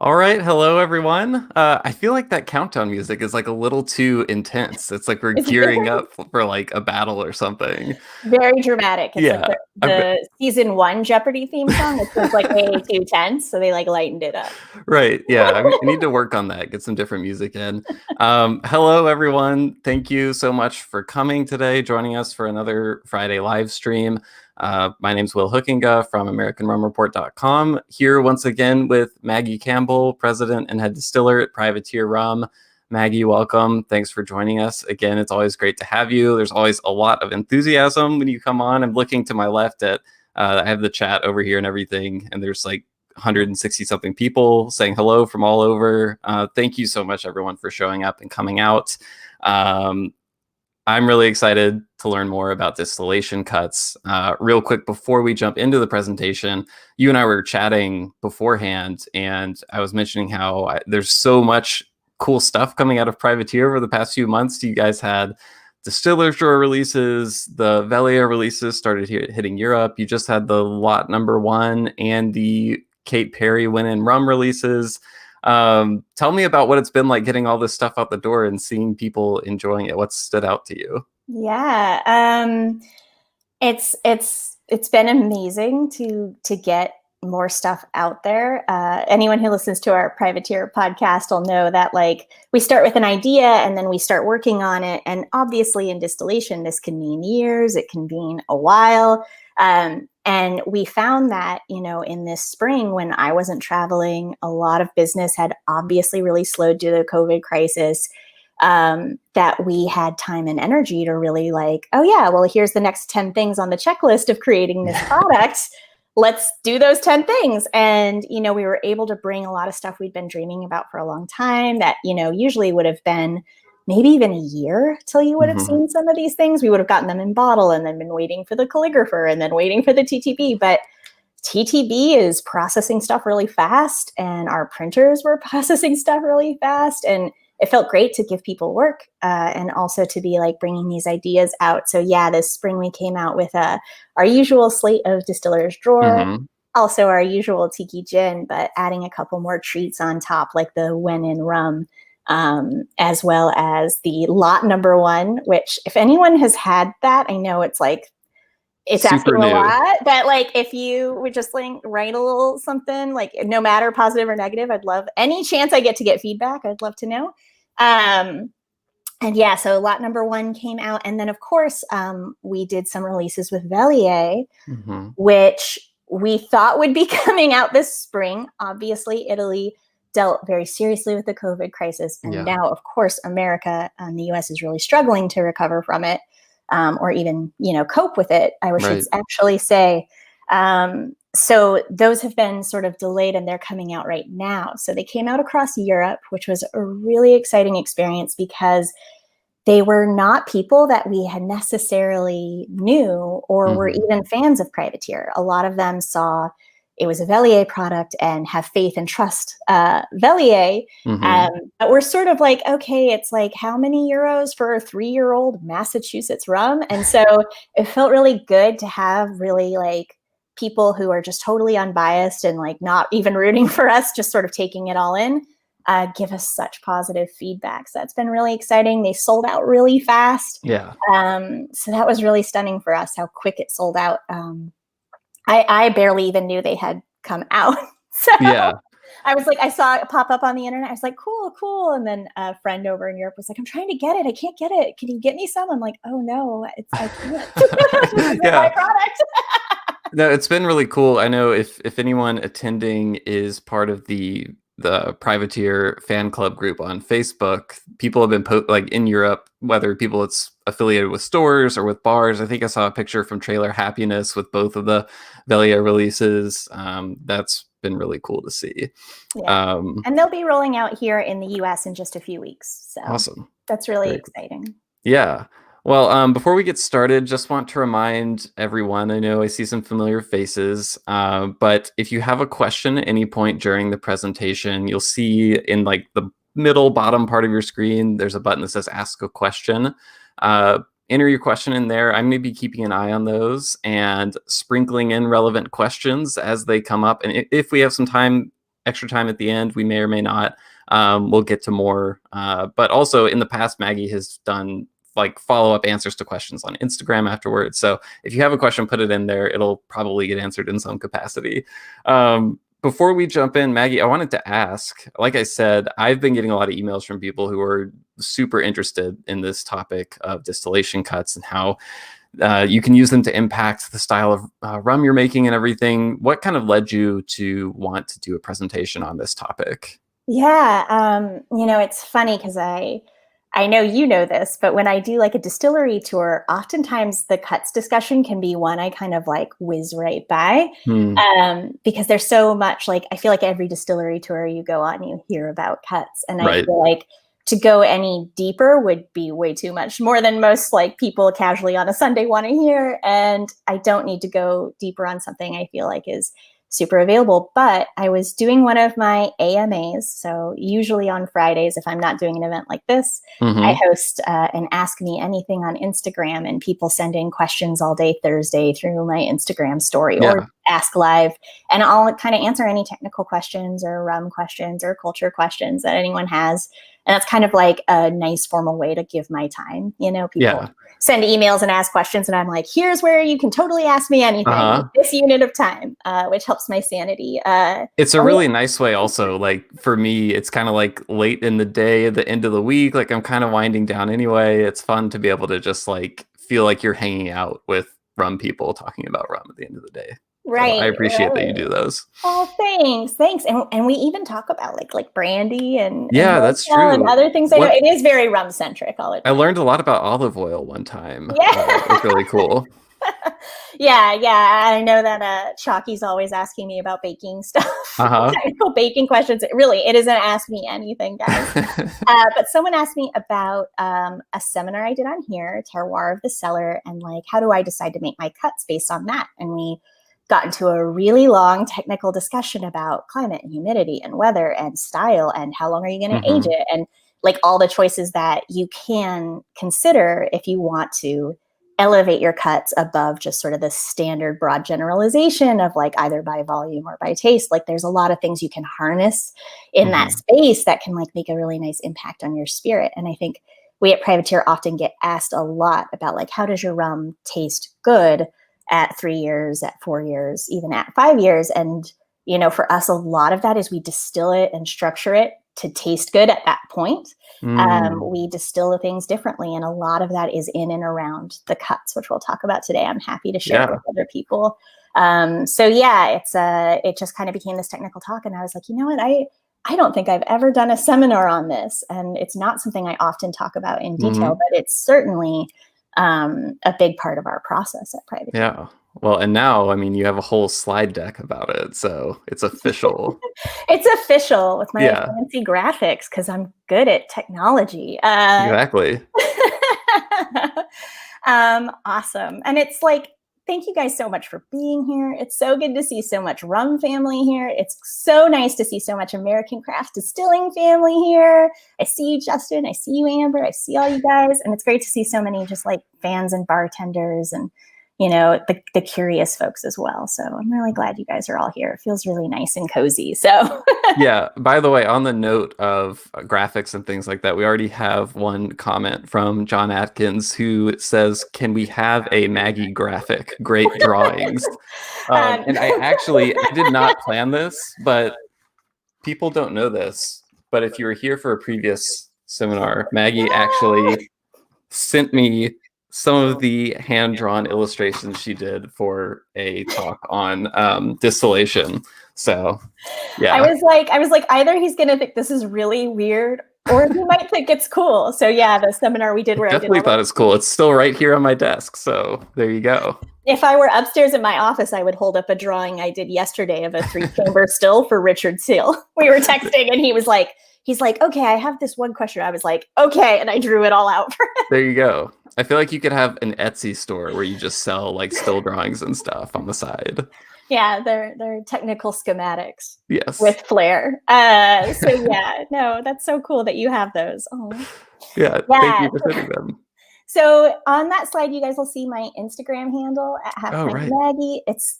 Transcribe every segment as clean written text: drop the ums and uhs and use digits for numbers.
All right, hello everyone. I feel like that countdown music is like a little too intense. It's like we're It's gearing up for like a battle or something. very dramatic. It's like Yeah, I've been, the season one Jeopardy theme song. It was like way too tense, so they like lightened it up. right. Yeah, I need to work on that. Get some different music in. Hello everyone. Thank you so much for coming today, joining us for another Friday live stream. My name's Will Hookinga from AmericanRumReport.com, here once again with Maggie Campbell, President and Head Distiller at Privateer Rum. Maggie, welcome. Thanks for joining us. Again, it's always great to have you. There's always a lot of enthusiasm when you come on. I'm looking to my left at, I have the chat over here and everything, and there's like 160 something people saying hello from all over. Thank you so much, everyone, for showing up and coming out. I'm really excited to learn more about distillation cuts. Real quick, before we jump into the presentation, you and I were chatting beforehand, and I was mentioning how there's so much cool stuff coming out of Privateer over the past few months. You guys had distillers drawer releases, the Velia releases started hitting Europe. You just had the lot number 1 and the Kate Perry Win and Rum releases. Tell me about what it's been like getting all this stuff out the door and seeing people enjoying it. What stood out to you? Yeah, it's been amazing to get more stuff out there. Anyone who listens to our Privateer podcast will know that like we start with an idea and then we start working on it. And obviously in distillation, this can mean years, it can mean a while. And we found that, in this spring when I wasn't traveling, a lot of business had obviously really slowed due to the COVID crisis, that we had time and energy to really like, oh yeah, well, here's the next 10 things on the checklist of creating this product. Let's do those 10 things. And, we were able to bring a lot of stuff we'd been dreaming about for a long time that, usually would have been maybe even a year till you would have seen some of these things. We would have gotten them in bottle and then been waiting for the calligrapher and then waiting for the TTB. But TTB is processing stuff really fast, and our printers were processing stuff really fast. And it felt great to give people work, and also to be like bringing these ideas out. So yeah, this spring we came out with our usual slate of distillers drawer, also our usual tiki gin, but adding a couple more treats on top, like the Wen and Rum, as well as the lot number 1, which if anyone has had that, I know it's like, it's Super asking new. a lot, but like if you would just like write a little something, like no matter positive or negative, I'd love any chance I get to get feedback. I'd love to know. And yeah, so lot number 1 came out. And then of course, we did some releases with Velia, which we thought would be coming out this spring. Obviously, Italy dealt very seriously with the COVID crisis. And now, of course, America and the US is really struggling to recover from it, or even, cope with it, I should actually say. So those have been sort of delayed and they're coming out right now. So they came out across Europe, which was a really exciting experience because they were not people that we had necessarily knew or were even fans of Privateer. A lot of them saw it was a Velia product and have faith and trust Velia. But we're sort of like, okay, it's like how many euros for a 3-year-old Massachusetts rum? And so it felt really good to have really like people who are just totally unbiased and like not even rooting for us, just sort of taking it all in, give us such positive feedback. So that's been really exciting. They sold out really fast. Yeah. So that was really stunning for us, how quick it sold out. I barely even knew they had come out. So yeah. I was like, I saw it pop up on the internet. I was like, cool. And then a friend over in Europe was like, I'm trying to get it. I can't get it. Can you get me some? I'm like, oh no, I can't. It's my product. No, it's been really cool. I know if anyone attending is part of the Privateer fan club group on Facebook, people have been like in Europe, whether people it's affiliated with stores or with bars. I think I saw a picture from Trailer Happiness with both of the Velia releases. That's been really cool to see. Yeah. And they'll be rolling out here in the US in just a few weeks. So awesome. That's really exciting. Yeah. Well, before we get started, just want to remind everyone, I know I see some familiar faces, but if you have a question at any point during the presentation, you'll see in like the middle bottom part of your screen, there's a button that says ask a question. Enter your question in there. I'm going to be keeping an eye on those and sprinkling in relevant questions as they come up. And if we have some time extra time at the end, we may or may not. We'll get to more. But also in the past, Maggie has done like follow-up answers to questions on Instagram afterwards. So if you have a question, put it in there. It'll probably get answered in some capacity. Before we jump in, Maggie, I wanted to ask, like I said, I've been getting a lot of emails from people who are super interested in this topic of distillation cuts and how you can use them to impact the style of rum you're making and everything. What kind of led you to want to do a presentation on this topic? Yeah, it's funny because I know you know this, but when I do like a distillery tour, oftentimes the cuts discussion can be one I kind of like whiz right by, because there's so much, like, I feel like every distillery tour you go on, you hear about cuts. And I feel like to go any deeper would be way too much, more than most like people casually on a Sunday want to hear. And I don't need to go deeper on something I feel like is super available. But I was doing one of my AMAs. So usually on Fridays, if I'm not doing an event like this, I host an Ask Me Anything on Instagram, and people send in questions all day Thursday through my Instagram story or Ask Live. And I'll kind of answer any technical questions or rum questions or culture questions that anyone has. And that's kind of like a nice formal way to give my time. People send emails and ask questions, and I'm like, here's where you can totally ask me anything this unit of time, which helps my sanity. It's a really nice way also. Like for me, it's kind of like late in the day, at the end of the week, like I'm kind of winding down anyway. It's fun to be able to just like feel like you're hanging out with rum people talking about rum at the end of the day. Right. So I appreciate that you do those. Oh, thanks. And we even talk about like brandy and that's true. And other things. I know it is very rum centric. I learned a lot about olive oil one time. Yeah, it's really cool. Yeah. I know that Chalky's always asking me about baking stuff, technical baking questions. It isn't Ask Me Anything, guys. But someone asked me about a seminar I did on here, Terroir of the Cellar, and like, how do I decide to make my cuts based on that? And we got into a really long technical discussion about climate and humidity and weather and style and how long are you going to age it, and like all the choices that you can consider if you want to elevate your cuts above just sort of the standard broad generalization of like either by volume or by taste. Like there's a lot of things you can harness in that space that can like make a really nice impact on your spirit. And I think we at Privateer often get asked a lot about like, how does your rum taste good at 3 years, at 4 years, even at 5 years? And, for us, a lot of that is we distill it and structure it to taste good at that point. We distill things differently. And a lot of that is in and around the cuts, which we'll talk about today. I'm happy to share with other people. It just kind of became this technical talk. And I was like, you know what? I don't think I've ever done a seminar on this. And it's not something I often talk about in detail, but it's certainly a big part of our process at Privateer. Yeah. Well, and now, I mean, you have a whole slide deck about it, so it's official. It's official with my fancy graphics because I'm good at technology. Exactly. Awesome. And it's like, thank you guys so much for being here. It's so good to see so much rum family here. It's so nice to see so much American craft distilling family here. I see you, Justin. I see you, Amber. I see all you guys. And it's great to see so many just like fans and bartenders and, the curious folks as well. So I'm really glad you guys are all here. It feels really nice and cozy. So yeah, by the way, on the note of graphics and things like that, we already have one comment from John Atkins who says, can we have a Maggie graphic? Great drawings. And I did not plan this, but people don't know this. But if you were here for a previous seminar, Maggie actually sent me some of the hand-drawn illustrations she did for a talk on distillation. So, yeah. I was like, either he's going to think this is really weird, or he might think it's cool. So yeah, the seminar we did where definitely thought it's cool. It's still right here on my desk. So there you go. If I were upstairs in my office, I would hold up a drawing I did yesterday of a 3-chamber still for Richard Seal. We were texting and he's like, okay, I have this one question. I was like, okay. And I drew it all out for him. There you go. I feel like you could have an Etsy store where you just sell like still drawings and stuff on the side. Yeah, they're technical schematics. Yes. With flair. So yeah, no, that's so cool that you have those. Oh. Yeah, thank you for sending them. So on that slide, you guys will see my Instagram handle at right. Maggie. It's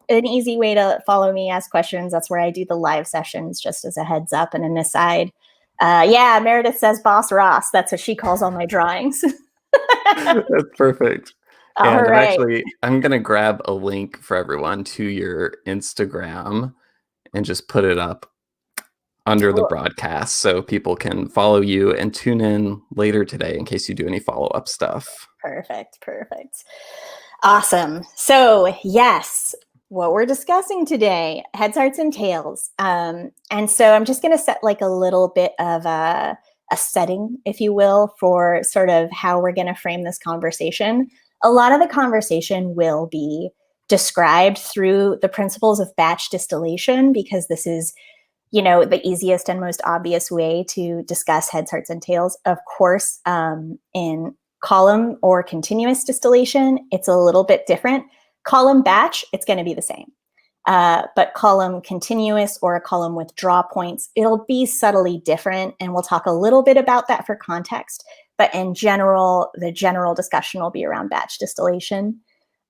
an easy way to follow me, ask questions. That's where I do the live sessions, just as a heads up and an aside. Yeah, Meredith says Boss Ross. That's what she calls all my drawings. That's perfect. All And right. I'm going to grab a link for everyone to your Instagram and just put it up under the broadcast so people can follow you and tune in later today in case you do any follow-up stuff. Perfect. Awesome. So yes, what we're discussing today, heads, hearts, and tails. And so I'm just going to set like a little bit of a setting, if you will, for sort of how we're going to frame this conversation. A lot of the conversation will be described through the principles of batch distillation, because this is, you know, the easiest and most obvious way to discuss heads, hearts, and tails. Of course, in column or continuous distillation, it's a little bit different. Column batch, it's going to be the same. But column continuous or a column with draw points, it'll be subtly different. And we'll talk a little bit about that for context. But in general, the general discussion will be around batch distillation.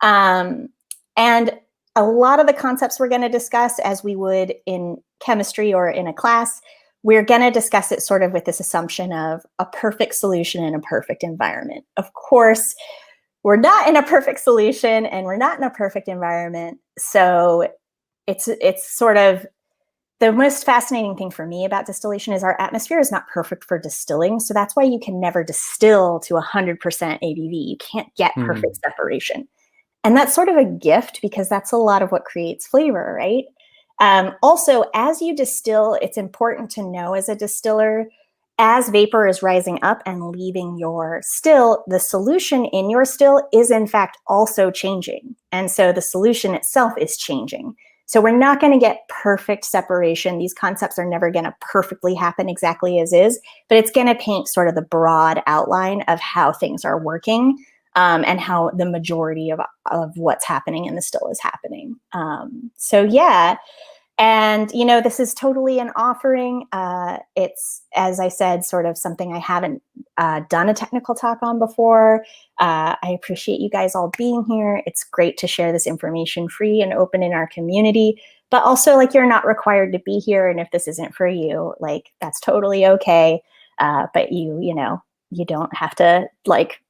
And a lot of the concepts we're going to discuss, as we would in chemistry or in a class, we're going to discuss it sort of with this assumption of a perfect solution in a perfect environment. Of course, we're not in a perfect solution and we're not in a perfect environment. So it's sort of the most fascinating thing for me about distillation is our atmosphere is not perfect for distilling. So that's why you can never distill to 100% ABV. You can't get perfect separation. And that's sort of a gift, because that's a lot of what creates flavor, right? Also, as you distill, it's important to know as a distiller, as vapor is rising up and leaving your still, the solution in your still is in fact also changing. And so the solution itself is changing. So we're not going to get perfect separation. These concepts are never going to perfectly happen exactly as is, but it's going to paint sort of the broad outline of how things are working. And how the majority of what's happening in the still is happening. So yeah, and you know, this is totally an offering. It's, as I said, sort of something I haven't done a technical talk on before. I appreciate you guys all being here. It's great to share this information free and open in our community, but also like you're not required to be here. And if this isn't for you, like that's totally okay. But you know, you don't have to like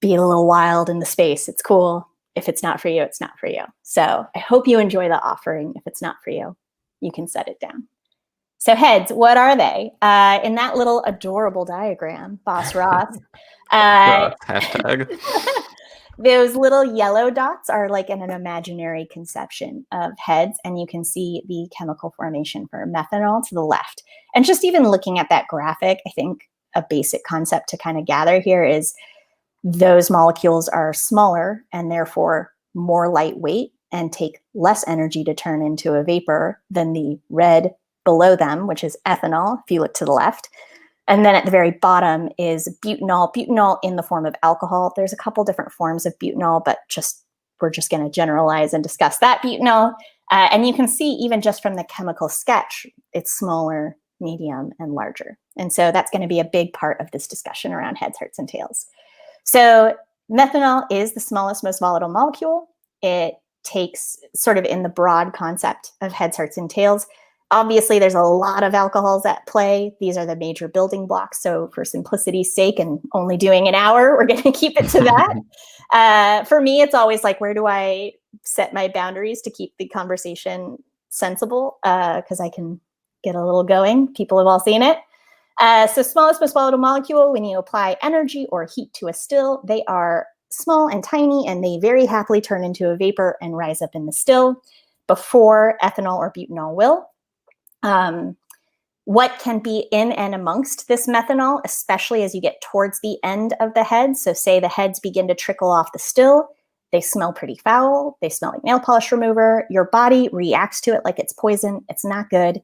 be a little wild in the space. It's cool. If it's not for you, it's not for you. So I hope you enjoy the offering. If it's not for you, you can set it down. So heads, what are they? In that little adorable diagram, Boss Ross. Hashtag. Those little yellow dots are like an imaginary conception of heads, and you can see the chemical formation for methanol to the left. And just even looking at that graphic, I think a basic concept to kind of gather here is those molecules are smaller and therefore more lightweight and take less energy to turn into a vapor than the red below them, which is ethanol, if you look to the left. And then at the very bottom is butanol. Butanol in the form of alcohol. There's a couple different forms of butanol, but we're just going to generalize and discuss that butanol. And you can see even just from the chemical sketch, it's smaller, medium, and larger. And so that's going to be a big part of this discussion around heads, hearts, and tails. So methanol is the smallest, most volatile molecule. It takes sort of in the broad concept of heads, hearts, and tails. Obviously, there's a lot of alcohols at play. These are the major building blocks. So for simplicity's sake and only doing an hour, we're going to keep it to that. For me, it's always like, where do I set my boundaries to keep the conversation sensible? Because I can get a little going. People have all seen it. So smallest, most volatile molecule, when you apply energy or heat to a still, they are small and tiny, and they very happily turn into a vapor and rise up in the still before ethanol or butanol will. What can be in and amongst this methanol, especially as you get towards the end of the head, so say the heads begin to trickle off the still, they smell pretty foul, they smell like nail polish remover, your body reacts to it like it's poison, it's not good.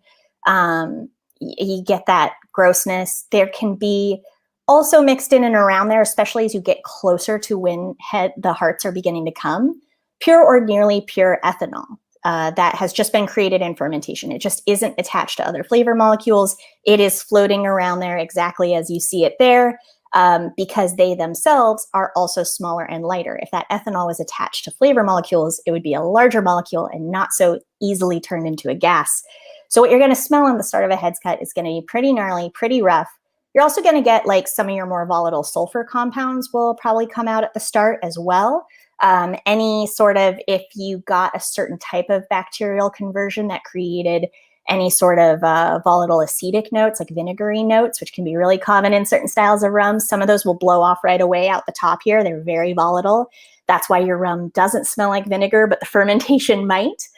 You get that grossness. There can be also mixed in and around there, especially as you get closer to when the hearts are beginning to come, pure or nearly pure ethanol that has just been created in fermentation. It just isn't attached to other flavor molecules. It is floating around there exactly as you see it there. because they themselves are also smaller and lighter. If that ethanol was attached to flavor molecules, it would be a larger molecule and not so easily turned into a gas. So what you're going to smell on the start of a heads cut is going to be pretty gnarly, pretty rough. You're also going to get like some of your more volatile sulfur compounds will probably come out at the start as well. Any sort of, if you got a certain type of bacterial conversion that created any sort of volatile acetic notes, like vinegary notes, which can be really common in certain styles of rum. Some of those will blow off right away out the top here. They're very volatile. That's why your rum doesn't smell like vinegar, but the fermentation might.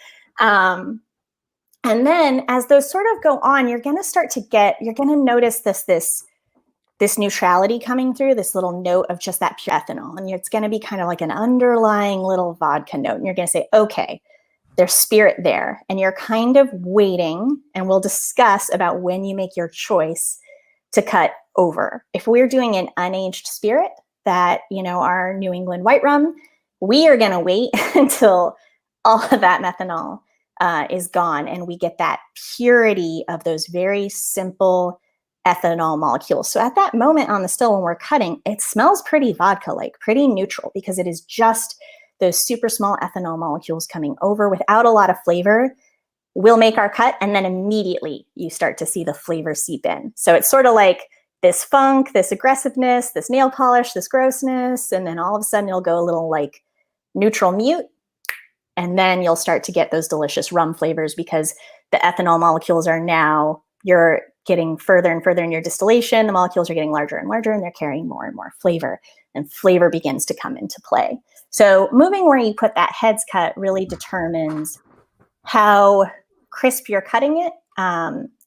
And then as those sort of go on, you're going to notice this neutrality coming through, this little note of just that pure ethanol. And it's going to be kind of like an underlying little vodka note. And you're going to say, okay, there's spirit there. And you're kind of waiting, and we'll discuss about when you make your choice to cut over. If we're doing an unaged spirit that, our New England white rum, we are going to wait until all of that methanol is gone and we get that purity of those very simple ethanol molecules. So at that moment on the still when we're cutting, it smells pretty vodka-like, pretty neutral, because it is just those super small ethanol molecules coming over without a lot of flavor. We'll make our cut, and then immediately you start to see the flavor seep in. So it's sort of like this funk, this aggressiveness, this nail polish, this grossness, and then all of a sudden it'll go a little like neutral mute, and then you'll start to get those delicious rum flavors because the ethanol molecules are now, you're getting further and further in your distillation, the molecules are getting larger and larger, and they're carrying more and more flavor, and flavor begins to come into play. So moving where you put that heads cut really determines how crisp you're cutting it,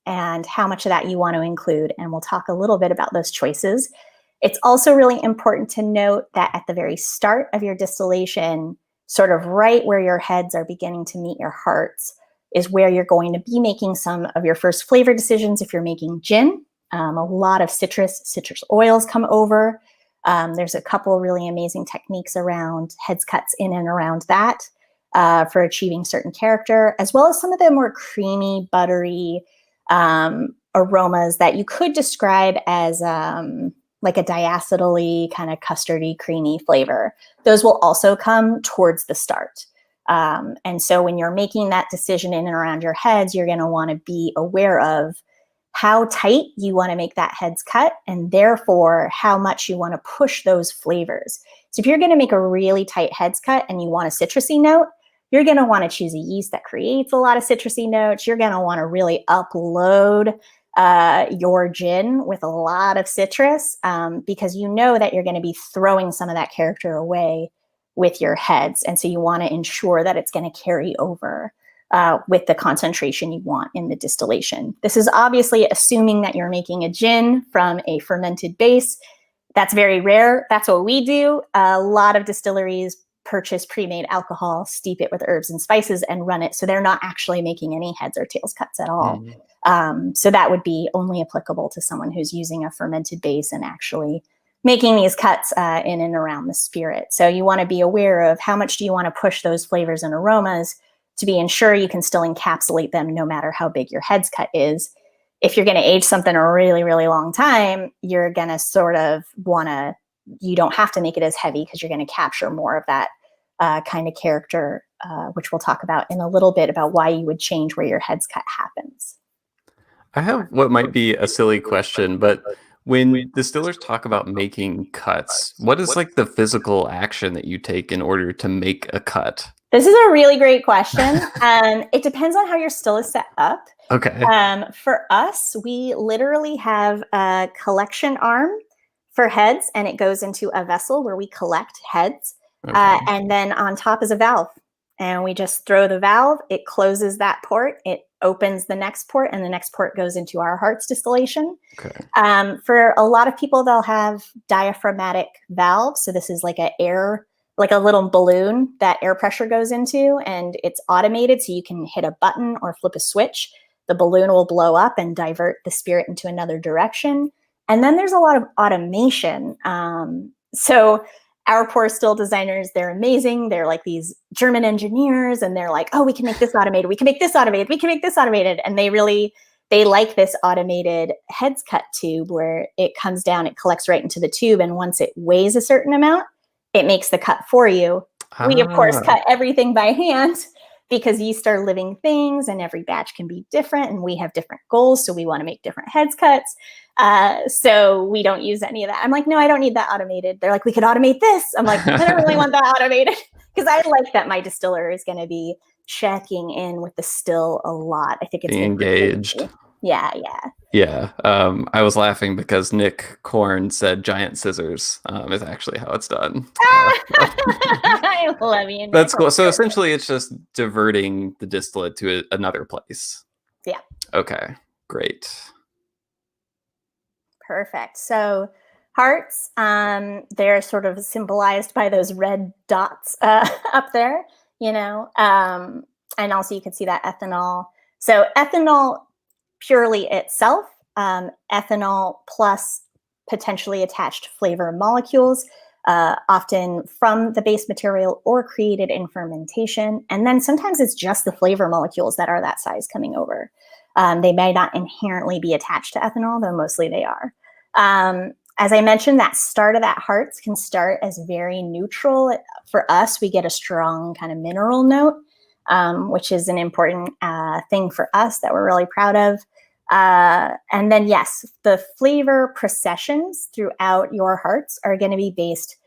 and how much of that you want to include. And we'll talk a little bit about those choices. It's also really important to note that at the very start of your distillation, sort of right where your heads are beginning to meet your hearts, is where you're going to be making some of your first flavor decisions. If you're making gin, a lot of citrus oils come over. There's a couple really amazing techniques around heads cuts in and around that for achieving certain character, as well as some of the more creamy, buttery aromas that you could describe as like a diacetyl-y kind of custardy, creamy flavor. Those will also come towards the start. And so when you're making that decision in and around your heads, you're going to want to be aware of how tight you want to make that heads cut, and therefore how much you want to push those flavors. So if you're going to make a really tight heads cut and you want a citrusy note, you're going to want to choose a yeast that creates a lot of citrusy notes. You're going to want to really upload your gin with a lot of citrus, because you know that you're going to be throwing some of that character away with your heads. And so you want to ensure that it's going to carry over with the concentration you want in the distillation. This is obviously assuming that you're making a gin from a fermented base. That's very rare. That's what we do. A lot of distilleries purchase pre-made alcohol, steep it with herbs and spices, and run it. So they're not actually making any heads or tails cuts at all. So that would be only applicable to someone who's using a fermented base and actually making these cuts in and around the spirit. So you want to be aware of how much do you want to push those flavors and aromas to be ensure you can still encapsulate them no matter how big your heads cut is. If you're going to age something a really, really long time, you're going to sort of want to, you don't have to make it as heavy because you're going to capture more of that kind of character, which we'll talk about in a little bit about why you would change where your heads cut happens. I have what might be a silly question, but when distillers talk about making cuts, what is like the physical action that you take in order to make a cut? This is a really great question. It depends on how your still is set up. Okay. For us, we literally have a collection arm for heads, and it goes into a vessel where we collect heads. Okay. And then on top is a valve. And we just throw the valve, it closes that port, it opens the next port, and the next port goes into our hearts distillation. Okay. For a lot of people, they'll have diaphragmatic valves. So this is like a little balloon that air pressure goes into, and it's automated. So you can hit a button or flip a switch. The balloon will blow up and divert the spirit into another direction. And then there's a lot of automation. So our pour still designers, they're amazing. They're like these German engineers, and they're like, oh, we can make this automated. We can make this automated. We can make this automated. And they really they like this automated heads cut tube where it comes down, it collects right into the tube. And once it weighs a certain amount, it makes the cut for you. We, of course, cut everything by hand because yeast are living things and every batch can be different and we have different goals. So we want to make different heads cuts. So we don't use any of that. I'm like, no, I don't need that automated. They're like, we could automate this. I'm like, I don't really want that automated because I like that my distiller is going to be checking in with the still a lot. I think it's engaged. Yeah. I was laughing because Nick Korn said giant scissors is actually how it's done. I love you. Nick. That's cool. So essentially it's just diverting the distillate to another place. Yeah. Okay, great. Perfect. So hearts, they're sort of symbolized by those red dots up there, and also you can see that ethanol. So ethanol purely itself, ethanol plus potentially attached flavor molecules, often from the base material or created in fermentation. And then sometimes it's just the flavor molecules that are that size coming over. They may not inherently be attached to ethanol, though mostly they are. As I mentioned, that start of that hearts can start as very neutral. For us, we get a strong kind of mineral note, which is an important thing for us that we're really proud of. And then, yes, the flavor processions throughout your hearts are going to be based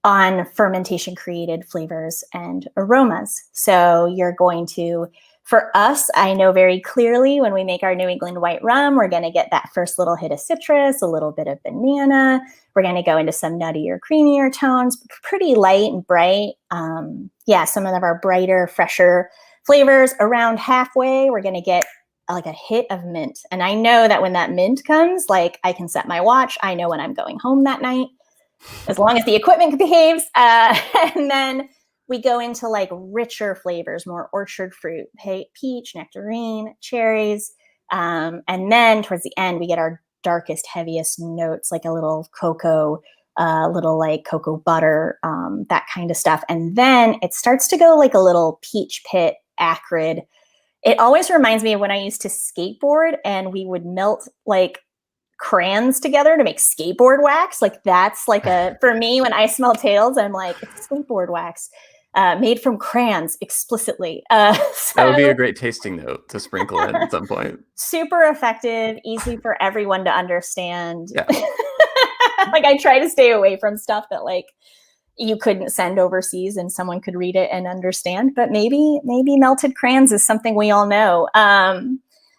on fermentation created flavors and aromas. So you're going to, for us, I know very clearly when we make our New England white rum, we're going to get that first little hit of citrus, a little bit of banana. We're going to go into some nuttier, creamier tones, pretty light and bright. Some of our brighter, fresher flavors. Around halfway, we're going to get like a hit of mint. And I know that when that mint comes, like I can set my watch. I know when I'm going home that night, as long as the equipment behaves. And then we go into like richer flavors, more orchard fruit, peach, nectarine, cherries. And then towards the end, we get our darkest, heaviest notes, like a little cocoa, little like cocoa butter, that kind of stuff. And then it starts to go like a little peach pit, acrid. It always reminds me of when I used to skateboard and we would melt like crayons together to make skateboard wax. Like that's like for me, when I smell tails, I'm like, it's skateboard wax made from crayons explicitly. That would be a great tasting note to sprinkle in at some point. Super effective, easy for everyone to understand. Yeah. Like I try to stay away from stuff that like you couldn't send overseas and someone could read it and understand, but maybe melted crayons is something we all know.